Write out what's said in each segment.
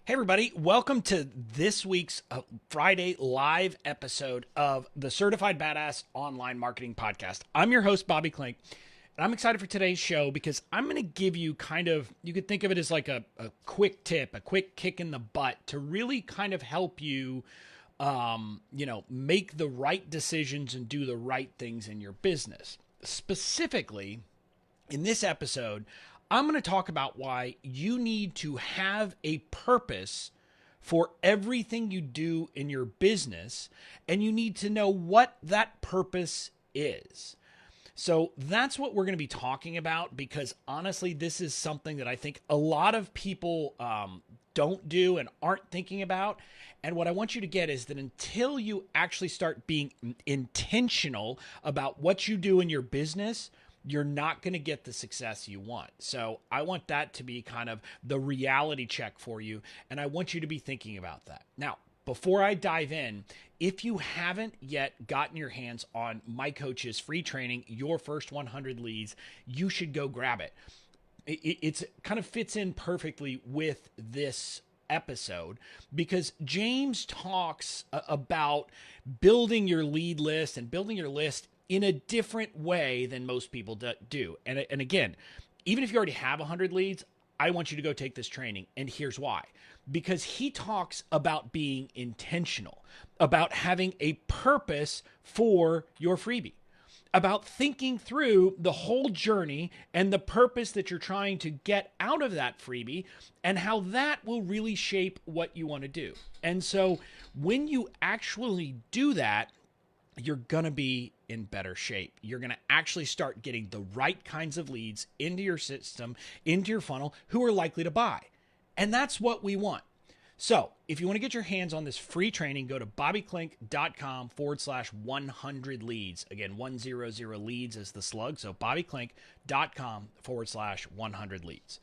Hey, everybody. Welcome to this week's Friday live episode of the Certified Badass Online Marketing Podcast. I'm your host, Bobby Klink, and I'm excited for today's show because I'm going to give you you could think of it as like a quick tip, a quick kick in the butt to really kind of help you, make the right decisions and do the right things in your business. Specifically, in this episode, I'm going to talk about why you need to have a purpose for everything you do in your business, and you need to know what that purpose is. So that's what we're going to be talking about because honestly, this is something that I think a lot of people don't do and aren't thinking about. And what I want you to get is that until you actually start being intentional about what you do in your business, you're not going to get the success you want. So I want that to be kind of the reality check for you. And I want you to be thinking about that. Now, before I dive in, if you haven't yet gotten your hands on my coach's free training, Your First 100 Leads, you should go grab it. It's kind of fits in perfectly with this episode because James talks about building your lead list and building your list in a different way than most people do. And again, even if you already have 100 leads, I want you to go take this training. And here's why. Because he talks about being intentional, about having a purpose for your freebie, about thinking through the whole journey and the purpose that you're trying to get out of that freebie and how that will really shape what you want to do. And so when you actually do that, you're going to be in better shape. You're going to actually start getting the right kinds of leads into your system, into your funnel, who are likely to buy. And that's what we want. So if you want to get your hands on this free training, go to bobbyklink.com/100 leads. Again, 100 leads is the slug. So bobbyklink.com/100 leads.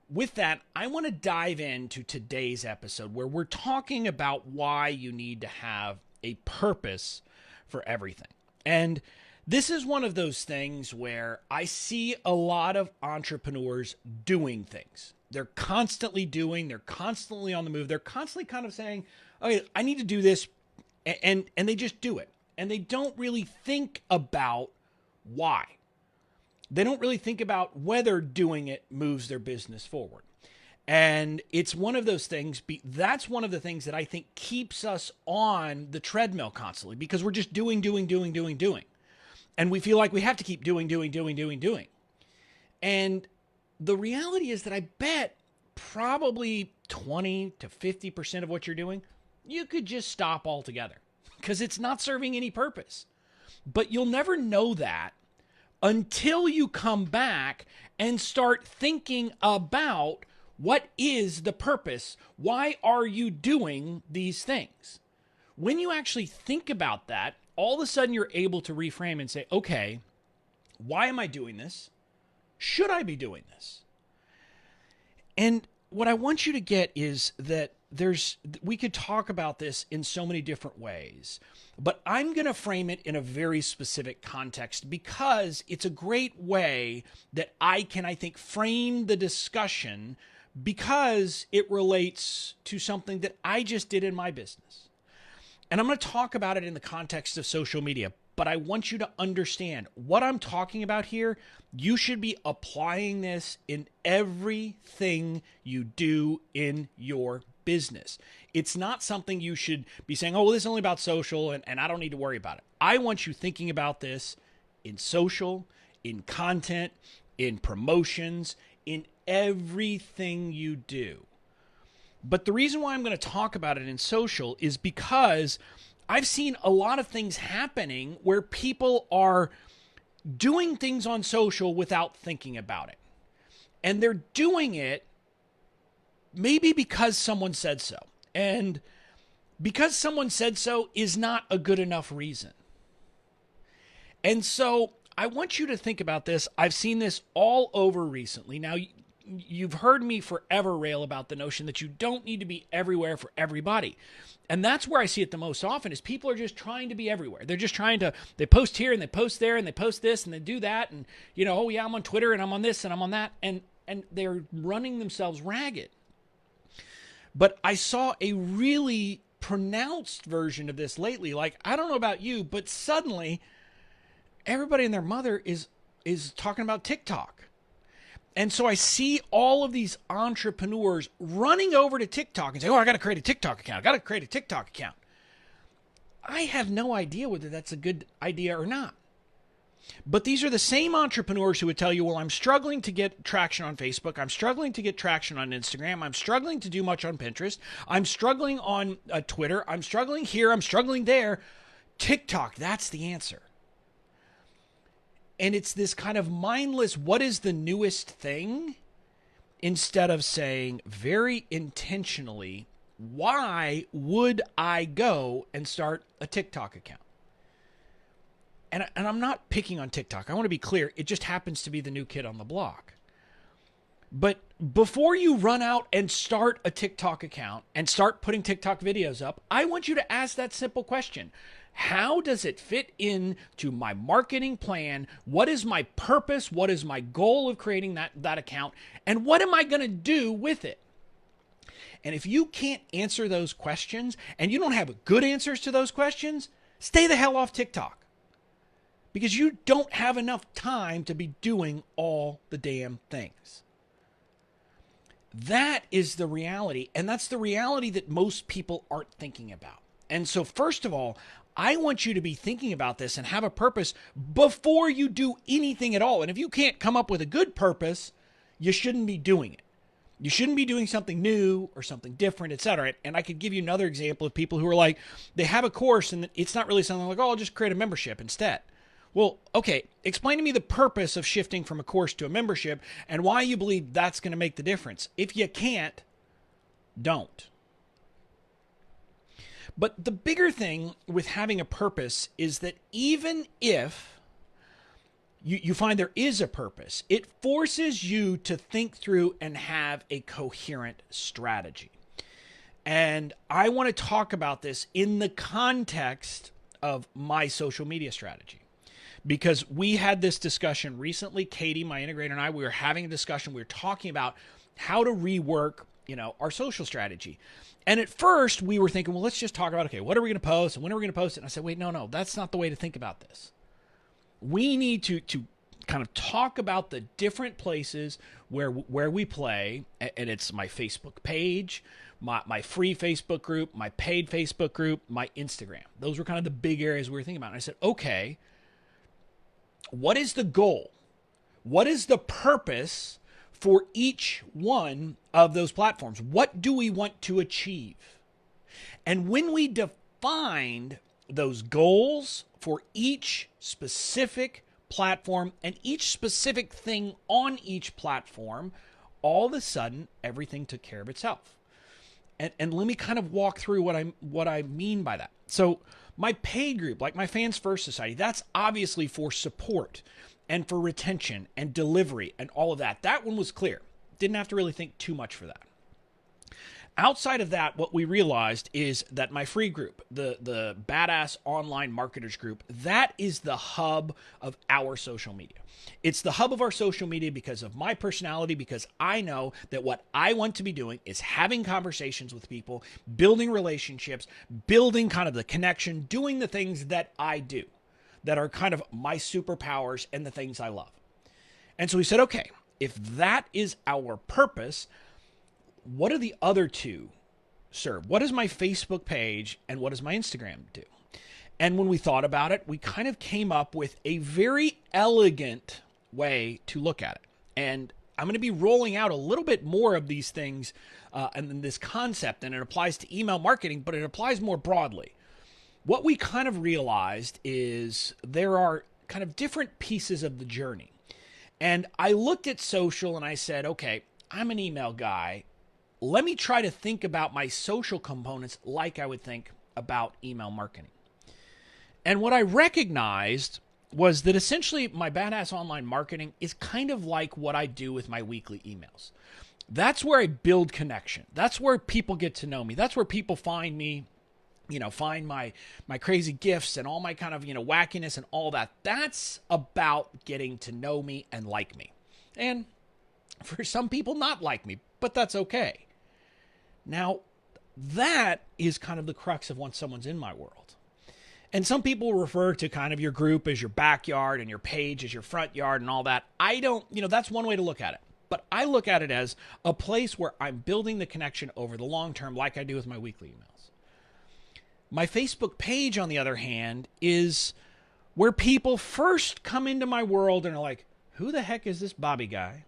With that, I want to dive into today's episode where we're talking about why you need to have a purpose for everything. And this is one of those things where I see a lot of entrepreneurs doing things. They're constantly doing, they're constantly on the move. They're constantly kind of saying, okay, I need to do this. And they just do it. And they don't really think about why. They don't really think about whether doing it moves their business forward. And it's one of those things, that's one of the things that I think keeps us on the treadmill constantly because we're just doing. And we feel like we have to keep doing. And the reality is that I bet probably 20 to 50% of what you're doing, you could just stop altogether because it's not serving any purpose. But you'll never know that until you come back and start thinking about what is the purpose? Why are you doing these things? When you actually think about that, all of a sudden you're able to reframe and say, okay, why am I doing this? Should I be doing this? And what I want you to get is that we could talk about this in so many different ways, but I'm going to frame it in a very specific context because it's a great way that I think, frame the discussion because it relates to something that I just did in my business. And I'm going to talk about it in the context of social media, but I want you to understand what I'm talking about here. You should be applying this in everything you do in your business. It's not something you should be saying, oh, well, this is only about social and I don't need to worry about it. I want you thinking about this in social, in content, in promotions, in everything you do. But the reason why I'm going to talk about it in social is because I've seen a lot of things happening where people are doing things on social without thinking about it. And they're doing it maybe because someone said so. And because someone said so is not a good enough reason. And so I want you to think about this. I've seen this all over recently. Now, you've heard me forever rail about the notion that you don't need to be everywhere for everybody. And that's where I see it the most often is people are just trying to be everywhere. They're just trying to, they post here and they post there and they post this and they do that. And, oh yeah, I'm on Twitter and I'm on this and I'm on that. And they're running themselves ragged. But I saw a really pronounced version of this lately. Like, I don't know about you, but suddenly everybody and their mother is talking about TikTok. And so I see all of these entrepreneurs running over to TikTok and say, "Oh, I got to create a TikTok account. I got to create a TikTok account." I have no idea whether that's a good idea or not. But these are the same entrepreneurs who would tell you, "Well, I'm struggling to get traction on Facebook. I'm struggling to get traction on Instagram. I'm struggling to do much on Pinterest. I'm struggling on Twitter. I'm struggling here. I'm struggling there. TikTok, that's the answer." And it's this kind of mindless, what is the newest thing? Instead of saying very intentionally, why would I go and start a TikTok account? And I'm not picking on TikTok. I want to be clear. It just happens to be the new kid on the block. But before you run out and start a TikTok account and start putting TikTok videos up, I want you to ask that simple question. How does it fit into my marketing plan? What is my purpose? What is my goal of creating that account? And what am I going to do with it? And if you can't answer those questions and you don't have good answers to those questions, stay the hell off TikTok. Because you don't have enough time to be doing all the damn things. That is the reality, and that's the reality that most people aren't thinking about. And so first of all, I want you to be thinking about this and have a purpose before you do anything at all. And if you can't come up with a good purpose, you shouldn't be doing it. You shouldn't be doing something new or something different, etc. And I could give you another example of people who are like, they have a course and it's not really something like, "Oh, I'll just create a membership instead." Well, okay, explain to me the purpose of shifting from a course to a membership and why you believe that's going to make the difference. If you can't, don't. But the bigger thing with having a purpose is that even if you find there is a purpose, it forces you to think through and have a coherent strategy. And I want to talk about this in the context of my social media strategy. Because we had this discussion recently, Katie, my integrator, and I, we were having a discussion. We were talking about how to rework, our social strategy. And at first we were thinking, well, let's just talk about, okay, what are we going to post and when are we going to post it? And I said, wait, no, that's not the way to think about this. We need to kind of talk about the different places where we play. And it's my Facebook page, my free Facebook group, my paid Facebook group, my Instagram. Those were kind of the big areas we were thinking about. And I said, okay, what is the goal? What is the purpose for each one of those platforms? What do we want to achieve? And when we defined those goals for each specific platform and each specific thing on each platform, all of a sudden, everything took care of itself. And let me kind of walk through what I mean by that. So my paid group, like my Fans First Society, that's obviously for support and for retention and delivery and all of that. That one was clear. Didn't have to really think too much for that. Outside of that, what we realized is that my free group, the Badass Online Marketers group, that is the hub of our social media. It's the hub of our social media because of my personality, because I know that what I want to be doing is having conversations with people, building relationships, building kind of the connection, doing the things that I do that are kind of my superpowers and the things I love. And so we said, okay, if that is our purpose, what do the other two serve? What does my Facebook page and what does my Instagram do? And when we thought about it, we kind of came up with a very elegant way to look at it. And I'm going to be rolling out a little bit more of these things and this concept, and it applies to email marketing, but it applies more broadly. What we kind of realized is there are kind of different pieces of the journey. And I looked at social and I said, okay, I'm an email guy. Let me try to think about my social components like I would think about email marketing. And what I recognized was that essentially my Badass Online Marketing is kind of like what I do with my weekly emails. That's where I build connection. That's where people get to know me. That's where people find me, find my crazy gifts and all my kind of, wackiness and all that. That's about getting to know me and like me. And for some people, not like me, but that's okay. Now, that is kind of the crux of once someone's in my world. And some people refer to kind of your group as your backyard and your page as your front yard and all that. I don't, that's one way to look at it. But I look at it as a place where I'm building the connection over the long term, like I do with my weekly emails. My Facebook page, on the other hand, is where people first come into my world and are like, who the heck is this Bobby guy?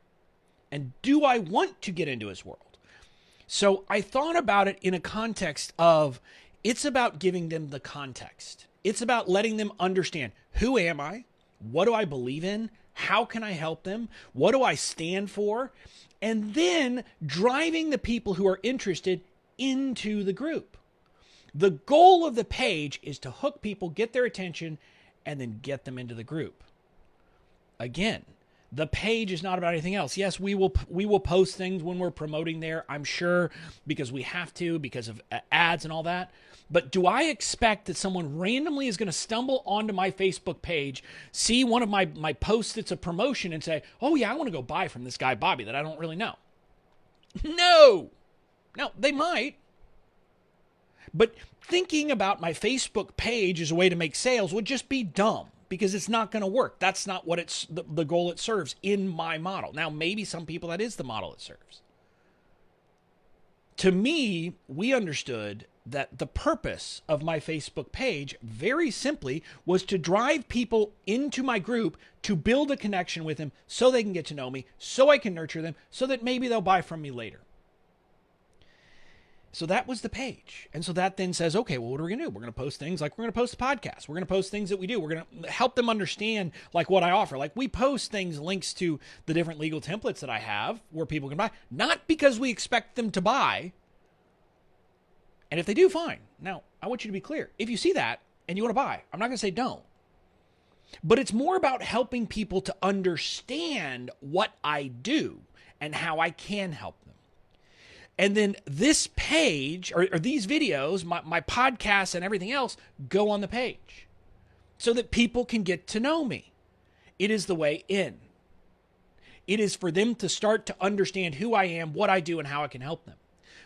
And do I want to get into his world? So I thought about it in a context of, it's about giving them the context. It's about letting them understand, who am I? What do I believe in? How can I help them? What do I stand for? And then driving the people who are interested into the group. The goal of the page is to hook people, get their attention, and then get them into the group. Again, the page is not about anything else. Yes, we will post things when we're promoting there, I'm sure, because we have to, because of ads and all that. But do I expect that someone randomly is going to stumble onto my Facebook page, see one of my posts that's a promotion, and say, oh yeah, I want to go buy from this guy Bobby that I don't really know? No. Now, they might. But thinking about my Facebook page as a way to make sales would just be dumb, because it's not going to work. That's not what it's the goal it serves in my model. Now, maybe some people that is the model it serves. To me, we understood that the purpose of my Facebook page, very simply, was to drive people into my group to build a connection with them so they can get to know me, so I can nurture them, so that maybe they'll buy from me later. So that was the page. And so that then says, okay, well, what are we going to do? We're going to post things like we're going to post podcasts. We're going to post things that we do. We're going to help them understand like what I offer. Like we post things, links to the different legal templates that I have where people can buy, not because we expect them to buy. And if they do, fine. Now, I want you to be clear. If you see that and you want to buy, I'm not going to say don't. But it's more about helping people to understand what I do and how I can help them. And then this page or these videos, my podcasts and everything else go on the page so that people can get to know me. It is the way in. It is for them to start to understand who I am, what I do, and how I can help them.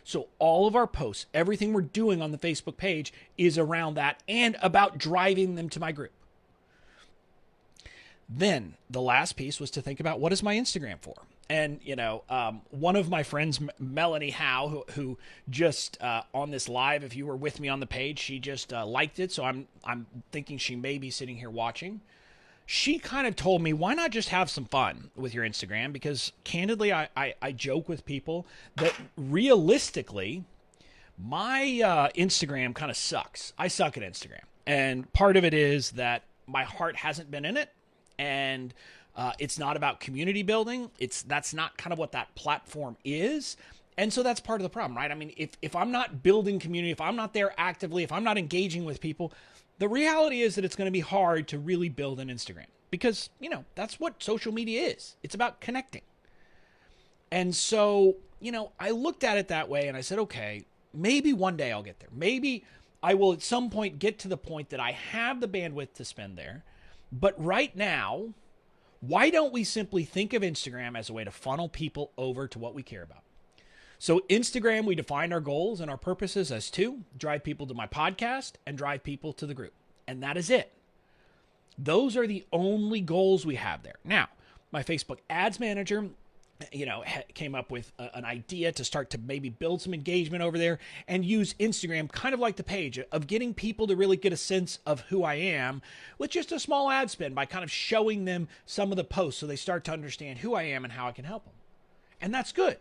So all of our posts, everything we're doing on the Facebook page is around that and about driving them to my group. Then the last piece was to think about, what is my Instagram for? And, one of my friends, Melanie Howe, who just on this live, if you were with me on the page, she just liked it. So I'm thinking she may be sitting here watching. She kind of told me, why not just have some fun with your Instagram? Because candidly, I joke with people that realistically, my Instagram kind of sucks. I suck at Instagram. And part of it is that my heart hasn't been in it. And it's not about community building. That's not kind of what that platform is. And so that's part of the problem, right? I mean, if I'm not building community, if I'm not there actively, if I'm not engaging with people, the reality is that it's going to be hard to really build an Instagram because, that's what social media is. It's about connecting. And so, I looked at it that way and I said, okay, maybe one day I'll get there. Maybe I will at some point get to the point that I have the bandwidth to spend there. But right now, why don't we simply think of Instagram as a way to funnel people over to what we care about? So Instagram, we defined our goals and our purposes as two: drive people to my podcast and drive people to the group. And that is it. Those are the only goals we have there. Now, my Facebook ads manager, came up with an idea to start to maybe build some engagement over there and use Instagram kind of like the page of getting people to really get a sense of who I am with just a small ad spend by kind of showing them some of the posts so they start to understand who I am and how I can help them. And that's good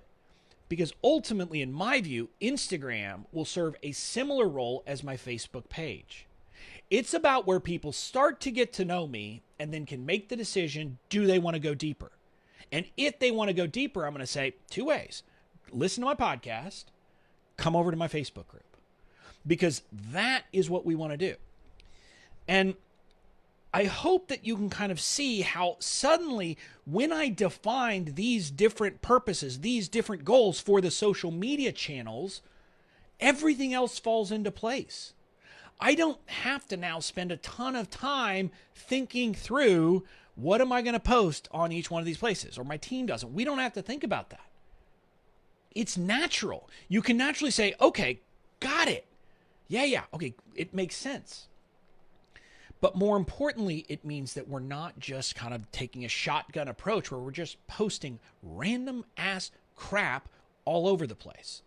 because ultimately, in my view, Instagram will serve a similar role as my Facebook page. It's about where people start to get to know me and then can make the decision, do they want to go deeper? And if they want to go deeper, I'm going to say two ways. Listen to my podcast, come over to my Facebook group, because that is what we want to do. And I hope that you can kind of see how suddenly when I defined these different purposes, these different goals for the social media channels, everything else falls into place. I don't have to now spend a ton of time thinking through, what am I going to post on each one of these places? Or my team doesn't. We don't have to think about that. It's natural. You can naturally say, okay, got it. Yeah, okay, it makes sense. But more importantly, it means that we're not just kind of taking a shotgun approach where we're just posting random ass crap all over the place.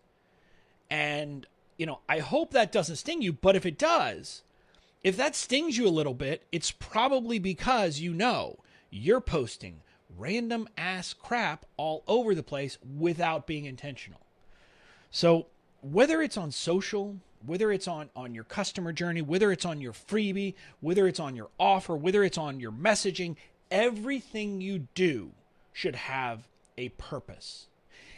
And, I hope that doesn't sting you, but if it does, if that stings you a little bit, it's probably because you're posting random ass crap all over the place without being intentional. So whether it's on social, whether it's on your customer journey, whether it's on your freebie, whether it's on your offer, whether it's on your messaging, everything you do should have a purpose.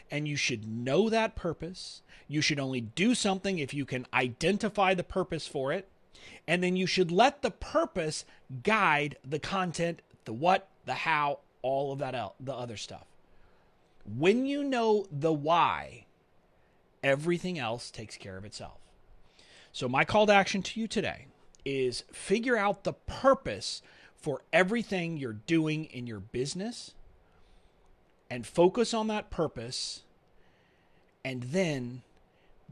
And you should know that purpose. You should only do something if you can identify the purpose for it. And then you should let the purpose guide the content, the what, the how, all of that, the other stuff. When you know the why, everything else takes care of itself. So my call to action to you today is figure out the purpose for everything you're doing in your business and focus on that purpose, and then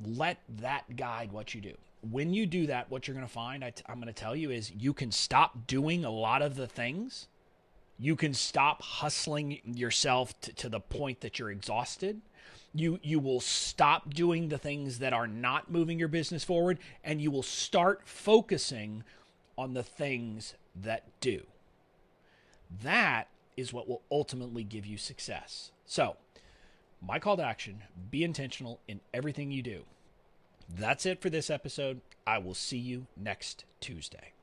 let that guide what you do. When you do that, what you're going to find, I'm going to tell you, is you can stop doing a lot of the things. You can stop hustling yourself to the point that you're exhausted. You will stop doing the things that are not moving your business forward, and you will start focusing on the things that do. That is what will ultimately give you success. So, my call to action, be intentional in everything you do. That's it for this episode. I will see you next Tuesday.